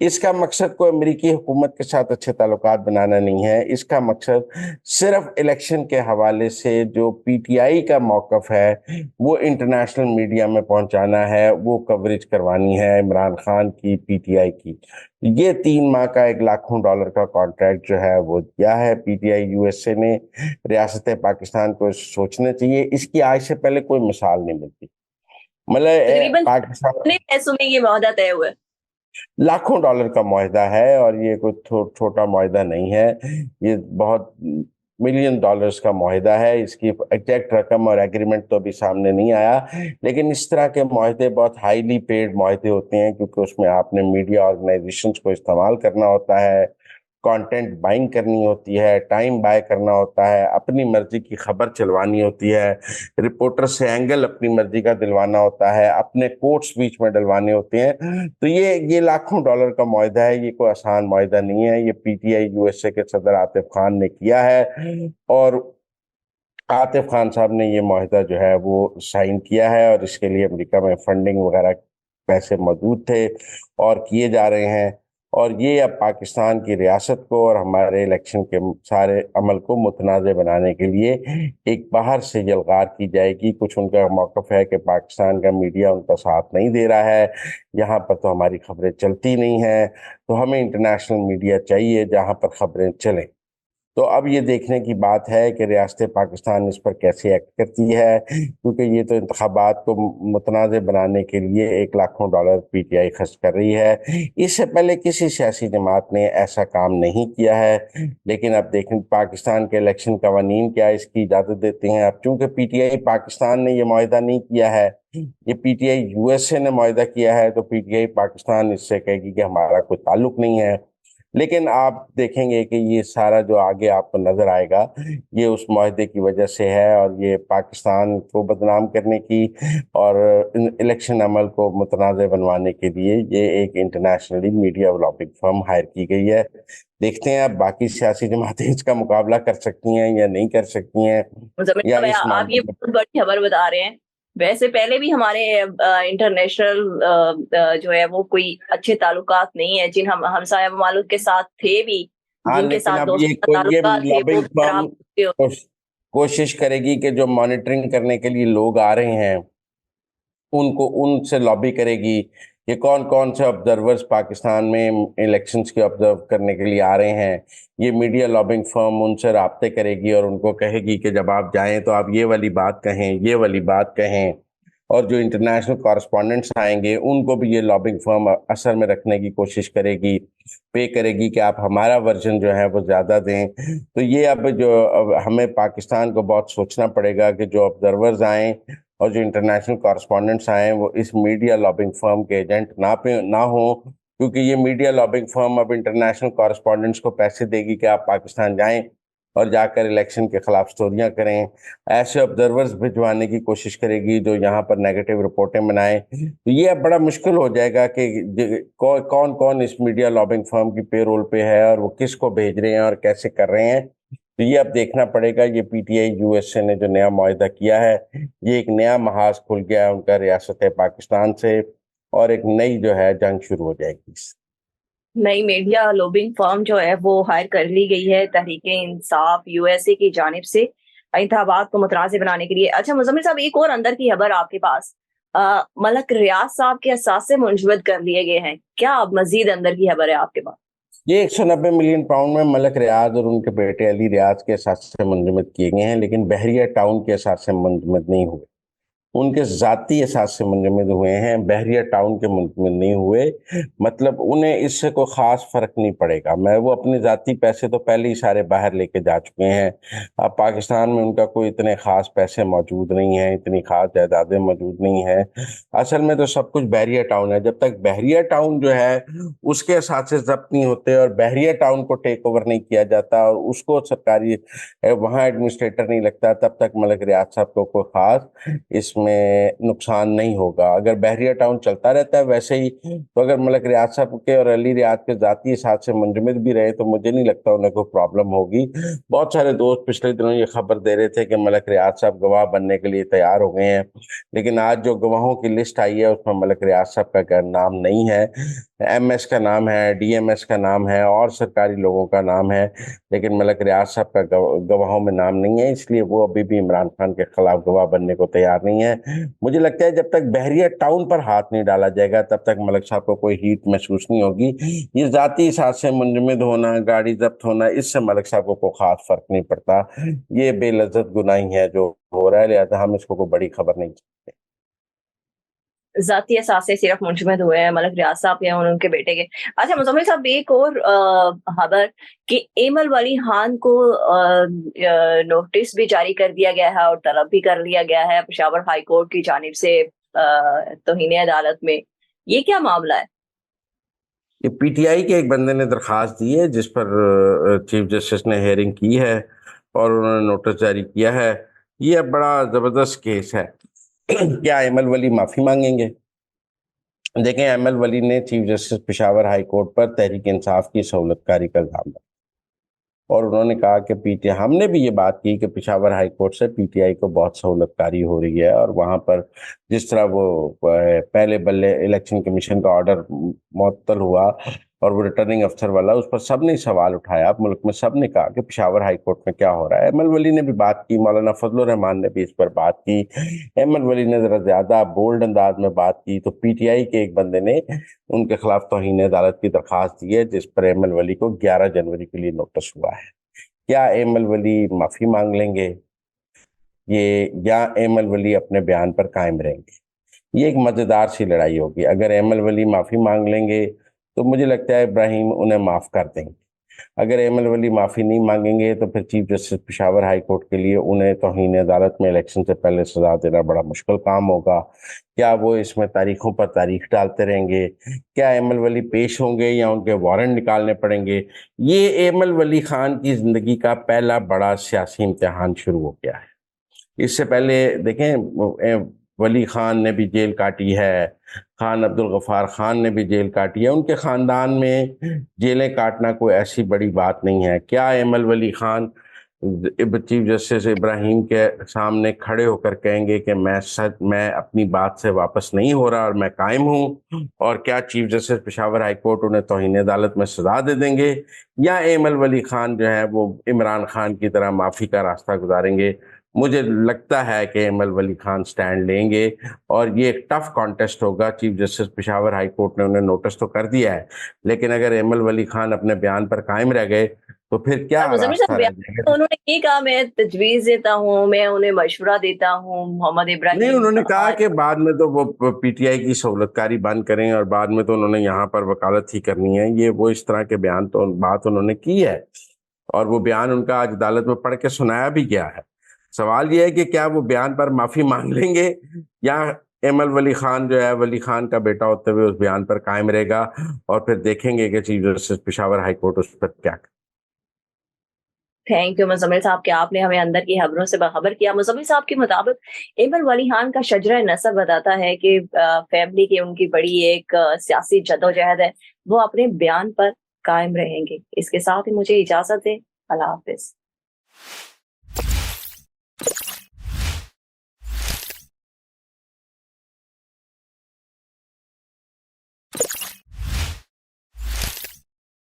اس کا مقصد کوئی امریکی حکومت کے ساتھ اچھے تعلقات بنانا نہیں ہے، اس کا مقصد صرف الیکشن کے حوالے سے جو پی ٹی آئی کا موقف ہے وہ انٹرنیشنل میڈیا میں پہنچانا ہے، وہ کوریج کروانی ہے عمران خان کی، پی ٹی آئی کی۔ یہ 3 ماہ کا $1,00,000 کا کانٹریکٹ جو ہے وہ دیا ہے P T I U S A نے۔ ریاست پاکستان کو سوچنا چاہیے، اس کی آج سے پہلے کوئی مثال نہیں ملتی۔ تقریباً پاکستان کتنے پیسوں میں یہ معاہدہ طے ہوا ہے؟ لاکھوں ڈالر کا معاہدہ ہے، اور یہ کوئی چھوٹا معاہدہ نہیں ہے، یہ بہت ملین ڈالرز کا معاہدہ ہے۔ اس کی ایگزیکٹ رقم اور ایگریمنٹ تو ابھی سامنے نہیں آیا، لیکن اس طرح کے معاہدے بہت ہائیلی پیڈ معاہدے ہوتے ہیں، کیونکہ اس میں آپ نے میڈیا آرگنائزیشنز کو استعمال کرنا ہوتا ہے، کانٹینٹ بائنگ کرنی ہوتی ہے، ٹائم بائی کرنا ہوتا ہے، اپنی مرضی کی خبر چلوانی ہوتی ہے، رپورٹر سے اینگل اپنی مرضی کا دلوانا ہوتا ہے، اپنے کوٹس بیچ میں ڈلوانے ہوتے ہیں۔ تو یہ لاکھوں ڈالر کا معاہدہ ہے، یہ کوئی آسان معاہدہ نہیں ہے۔ یہ P T I U S A کے صدر عاطف خان نے کیا ہے، اور عاطف خان صاحب نے یہ معاہدہ جو ہے وہ سائن کیا ہے، اور اس کے لیے امریکہ میں فنڈنگ وغیرہ پیسے موجود تھے اور کیے جا رہے ہیں، اور یہ اب پاکستان کی ریاست کو اور ہمارے الیکشن کے سارے عمل کو متنازع بنانے کے لیے ایک باہر سے یلغار کی جائے گی۔ کچھ ان کا موقف ہے کہ پاکستان کا میڈیا ان کا ساتھ نہیں دے رہا ہے، یہاں پر تو ہماری خبریں چلتی نہیں ہیں، تو ہمیں انٹرنیشنل میڈیا چاہیے جہاں پر خبریں چلیں۔ تو اب یہ دیکھنے کی بات ہے کہ ریاست پاکستان اس پر کیسے ایکٹ کرتی ہے، کیونکہ یہ تو انتخابات کو متنازع بنانے کے لیے $1,00,000 پی ٹی آئی خرچ کر رہی ہے۔ اس سے پہلے کسی سیاسی جماعت نے ایسا کام نہیں کیا ہے، لیکن اب دیکھیں پاکستان کے الیکشن قوانین کیا اس کی اجازت دیتے ہیں۔ اب چونکہ پی ٹی آئی پاکستان نے یہ معاہدہ نہیں کیا ہے، یہ P T I U S A نے معاہدہ کیا ہے، تو پی ٹی آئی پاکستان اس سے کہے گی کہ ہمارا کوئی تعلق نہیں ہے۔ لیکن آپ دیکھیں گے کہ یہ سارا جو آگے آپ کو نظر آئے گا یہ اس معاہدے کی وجہ سے ہے، اور یہ پاکستان کو بدنام کرنے کی اور الیکشن عمل کو متنازع بنوانے کے لیے یہ ایک internationally media lobbying firm hire کی گئی ہے۔ دیکھتے ہیں اب باقی سیاسی جماعتیں اس کا مقابلہ کر سکتی ہیں یا نہیں کر سکتی ہیں، مزمل یا صاحب، اس آپ یہ معاملے میں۔ بہت بڑی خبر بتا رہے ہیں۔ ویسے پہلے بھی ہمارے انٹرنیشنل جو ہے وہ کوئی اچھے تعلقات نہیں ہیں، جن ہم ہمسایہ ممالک کے ساتھ تھے بھی، ہاں، جن کے لیکن ساتھ اب دوستانہ یہ تعلقات تھے وہ لابنگ بھی خراب فرم ہوتے ہوتے۔ کوشش کرے گی کہ جو مانیٹرنگ کرنے کے لیے لوگ آ رہے ہیں ان سے لابی کرے گی کہ کون کون سے آبزرورز پاکستان میں الیکشنز کے آبزرو کرنے کے لیے آ رہے ہیں۔ یہ میڈیا لابنگ فرم ان سے رابطے کرے گی اور ان کو کہے گی کہ جب آپ جائیں تو آپ یہ والی بات کہیں، یہ والی بات کہیں، اور جو انٹرنیشنل کارسپونڈنٹس آئیں گے ان کو بھی یہ لابنگ فرم اثر میں رکھنے کی کوشش کرے گی، پے کرے گی کہ آپ ہمارا ورژن جو ہے وہ زیادہ دیں۔ تو یہ اب ہمیں پاکستان کو بہت سوچنا پڑے گا کہ جو آبزرورز آئیں اور جو انٹرنیشنل کارسپونڈنٹس آئیں وہ اس میڈیا لابنگ فرم کے ایجنٹ نہ ہوں، کیونکہ یہ میڈیا لابنگ فرم اب انٹرنیشنل کارسپونڈنٹس کو پیسے دے گی کہ آپ پاکستان جائیں اور جا کر الیکشن کے خلاف سٹوریاں کریں، ایسے آبزرورز بھجوانے کی کوشش کرے گی جو یہاں پر نیگیٹو رپورٹیں بنائیں۔ تو یہ اب بڑا مشکل ہو جائے گا کہ کون کون اس میڈیا لابنگ فرم کی پے رول پہ ہے اور وہ کس کو بھیج رہے ہیں اور کیسے کر رہے ہیں۔ تو یہ اب دیکھنا پڑے گا۔ یہ P T I U S A نے جو نیا معاہدہ کیا ہے یہ ایک نیا محاذ کھل گیا ہے ان کا ریاست پاکستان سے، اور ایک نئی جو ہے جنگ شروع ہو جائے گی۔ نئی میڈیا لوبنگ فرم جو ہے وہ ہائر کر لی گئی ہے Tehreek Insaf U S A کی جانب سے انتخابات کو متنازع بنانے کے لیے۔ اچھا مزمل صاحب، ایک اور اندر کی خبر آپ کے پاس، ملک ریاض صاحب کے اثاثے منجمد کر لیے گئے ہیں، کیا مزید اندر کی خبر ہے آپ کے پاس؟ یہ 190 ملین پاؤنڈ میں ملک ریاض اور ان کے بیٹے علی ریاض کے اثاثے منجمد کیے گئے ہیں، لیکن بحریہ ٹاؤن کے اثاثے منجمد نہیں ہوئے۔ ان کے ذاتی اثاثے منجمد ہوئے ہیں، بحریہ ٹاؤن کے منجمد نہیں ہوئے۔ مطلب انہیں اس سے کوئی خاص فرق نہیں پڑے گا، وہ اپنے ذاتی پیسے تو پہلے ہی سارے باہر لے کے جا چکے ہیں۔ اب پاکستان میں ان کا کوئی اتنے خاص پیسے موجود نہیں ہیں، اتنی خاص جائیدادیں موجود نہیں ہیں۔ اصل میں تو سب کچھ بحریہ ٹاؤن ہے۔ جب تک بحریہ ٹاؤن جو ہے اس کے اثاثے ضبط نہیں ہوتے اور بحریہ ٹاؤن کو ٹیک اوور نہیں کیا جاتا اور اس کو سرکاری وہاں ایڈمنسٹریٹر نہیں لگتا، تب تک ملک ریاض صاحب کو کوئی خاص اس میں نقصان نہیں ہوگا۔ اگر بحریہ ٹاؤن چلتا رہتا ہے ویسے ہی، تو اگر ملک ریاض صاحب کے اور علی ریاض کے ذاتی اثاثے منجمد بھی رہے تو مجھے نہیں لگتا انہیں کوئی پرابلم ہوگی۔ بہت سارے دوست پچھلے دنوں یہ خبر دے رہے تھے کہ ملک ریاض صاحب گواہ بننے کے لیے تیار ہو گئے ہیں، لیکن آج جو گواہوں کی لسٹ آئی ہے اس میں ملک ریاض صاحب کا نام نہیں ہے۔ MS کا نام ہے, DMS کا نام ہے اور سرکاری لوگوں کا نام ہے, لیکن ملک ریاض صاحب کا گواہوں میں نام نہیں ہے, اس لیے وہ ابھی بھی عمران خان کے خلاف گواہ بننے کو تیار نہیں ہے. مجھے لگتا ہے جب تک بحریہ ٹاؤن پر ہاتھ نہیں ڈالا جائے گا تب تک ملک صاحب کو کوئی ہیٹ محسوس نہیں ہوگی. یہ ذاتی حساب سے منجمد ہونا, گاڑی ضبط ہونا, اس سے ملک صاحب کو کوئی خاص فرق نہیں پڑتا. یہ بے لذت گناہی ہے جو ہو رہا ہے, لہٰذا ہم اس کو کوئی بڑی خبر نہیں چاہتے. ذاتی احساس سے صرف منجمد ہوئے ہیں ملک ریاض صاحب یا ان کے بیٹے کے. اچھا مزمل صاحب, ایک اور خبر کہ ایمل ولی خان کو نوٹس بھی جاری کر دیا گیا ہے اور طلب بھی کر لیا گیا ہے پشاور ہائی کورٹ کی جانب سے توہین عدالت میں. یہ کیا معاملہ ہے؟ یہ PTI کے ایک بندے نے درخواست دی ہے جس پر چیف جسٹس نے ہیئرنگ کی ہے اور انہوں نے نوٹس جاری کیا ہے. یہ بڑا زبردست کیس ہے. کیا ایمل ولی معافی مانگیں گے؟ دیکھیں, ایمل ولی نے chief justice Peshawar high court پر تحریک انصاف کی سہولت کاری کا الزام لگایا اور انہوں نے کہا کہ ہم نے بھی یہ بات کی کہ پشاور ہائی کورٹ سے PTI کو بہت سہولت کاری ہو رہی ہے, اور وہاں پر جس طرح وہ پہلے بلے الیکشن کمیشن کا آرڈر معطل ہوا اور وہ ریٹرننگ افسر والا, اس پر سب نے سوال اٹھایا, ملک میں سب نے کہا کہ پشاور ہائی کورٹ میں کیا ہو رہا ہے. ایمل ولی نے بھی بات کی, مولانا فضل الرحمان نے بھی اس پر بات کی, ایمل ولی نے ذرا زیادہ بولڈ انداز میں بات کی, تو PTI کے ایک بندے نے ان کے خلاف توہین عدالت کی درخواست دی ہے جس پر ایمل ولی کو 11 جنوری کے لیے نوٹس ہوا ہے. کیا ایمل ولی معافی مانگ لیں گے یا ایمل ولی اپنے بیان پر قائم رہیں گے؟ یہ ایک مزیدار سی لڑائی ہوگی. اگر ایمل ولی معافی مانگ لیں گے تو مجھے لگتا ہے ابراہیم انہیں معاف کر دیں گے. اگر ایمل ولی معافی نہیں مانگیں گے تو پھر chief justice Peshawar high court کے لیے انہیں توہین عدالت میں الیکشن سے پہلے سزا دینا بڑا مشکل کام ہوگا. کیا وہ اس میں تاریخوں پر تاریخ ڈالتے رہیں گے؟ کیا ایمل ولی پیش ہوں گے یا ان کے وارنٹ نکالنے پڑیں گے؟ یہ ایمل ولی خان کی زندگی کا پہلا بڑا سیاسی امتحان شروع ہو گیا ہے. اس سے پہلے دیکھیں, ولی خان نے بھی جیل کاٹی ہے, خان عبد الغفار خان نے بھی جیل کاٹی ہے. ان کے خاندان میں جیلیں کاٹنا کوئی ایسی بڑی بات نہیں ہے. کیا ایمل ولی خان چیف جسٹس ابراہیم کے سامنے کھڑے ہو کر کہیں گے کہ میں اپنی بات سے واپس نہیں ہو رہا اور میں قائم ہوں؟ اور کیا chief justice Peshawar high court انہیں توہین عدالت میں سزا دے دیں گے, یا ایمل ولی خان جو ہے وہ عمران خان کی طرح معافی کا راستہ گزاریں گے؟ مجھے لگتا ہے کہ ایمل ولی خان سٹینڈ لیں گے اور یہ ایک ٹف کانٹیسٹ ہوگا. Chief justice Peshawar high court نے انہیں نوٹس تو کر دیا ہے, لیکن اگر ایمل ولی خان اپنے بیان پر قائم رہ گئے تو پھر کیا راستہ رہ جائے گا؟ انہوں نے یہ کہا میں تجویز دیتا ہوں, میں انہیں مشورہ دیتا ہوں. محمد ابراہیم نہیں, انہوں نے کہا کہ بعد میں تو وہ PTI کی سہولت کاری بند کریں اور بعد میں تو انہوں نے یہاں پر وکالت ہی کرنی ہے. یہ وہ اس طرح کے بیان تو بات انہوں نے کی ہے, اور وہ بیان ان کا آج عدالت میں پڑھ کے سنایا بھی گیا ہے. سوال یہ ہے کہ کیا وہ بیان پر معافی مانگ لیں گے یا ایمل ولی خان جو ہے ولی خان کا بیٹا ہوتے ہوئے اس بیان پر قائم رہے گا, اور پھر دیکھیں گے کہ chief justice Peshawar high court اس پر کیا کرے. تھینک یو مزمل صاحب کہ آپ نے ہمیں اندر کی خبروں سے باخبر کیا. مزمل صاحب کے مطابق ایمل ولی خان کا شجرہ نسب بتاتا ہے کہ فیملی کی ان کی بڑی ایک سیاسی جدوجہد ہے, وہ اپنے بیان پر قائم رہیں گے. اس کے ساتھ ہی مجھے اجازت دے, اللہ حافظ.